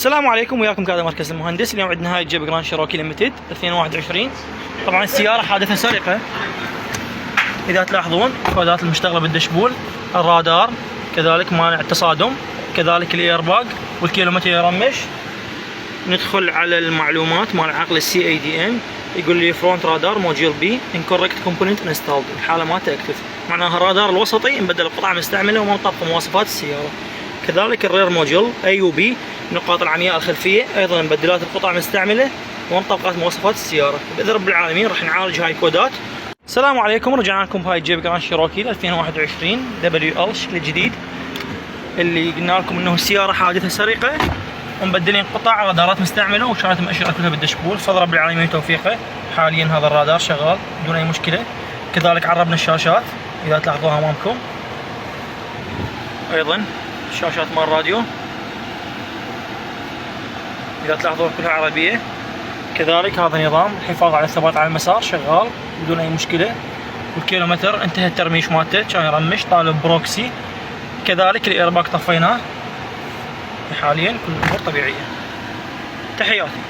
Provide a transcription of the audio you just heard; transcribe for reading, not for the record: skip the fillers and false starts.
السلام عليكم، وياكم كذا مركز المهندس. اليوم عندنا هاي جيب جراند شيروكي ليمتد 2021. طبعا السيارة حادثة سرقة، إذا تلاحظون كودات المشتغلة بالدشبول، الرادار كذلك مانع التصادم، كذلك الايرباج والكيلومتر يرمش. ندخل على المعلومات مال عقل السي اي دي ام، يقول لي فرونت رادار موديول بي انكوركت كومبوننت انستالد، الحالة ما تكتف، معناها الرادار الوسطي مبدل بقطعة مستعملة وما مطابقة مواصفات السيارة. كذلك الرير موديول اي وبي، النقاط العمياء الخلفية ايضا مبدلات بقطع مستعملة ومطابقات مواصفات السيارة. باذن رب العالمين راح نعالج هاي الكودات. السلام عليكم، رجعنا لكم بهاي جيب جراند شيروكي 2021 دبليو ال الشكل الجديد، اللي قلنا لكم انه السيارة حادثة سرقة ومبدلين قطع رادارات مستعملة وشارة مؤشرات كلها بالدشبول. فضل رب العالمين توفيقه. حاليا هذا الرادار شغال بدون اي مشكلة. كذلك عربنا الشاشات اذا تلاحظوها امامكم، ايضا الشاشات مال الراديو اذا تلاحظون كلها عربية. كذلك هذا نظام الحفاظ على الثبات على المسار شغال بدون اي مشكلة. والكيلومتر انتهى الترميش مالته، كان يرمش طالب بروكسي. كذلك الايرباك طفيناه. حاليا كل الامور طبيعية. تحياتي.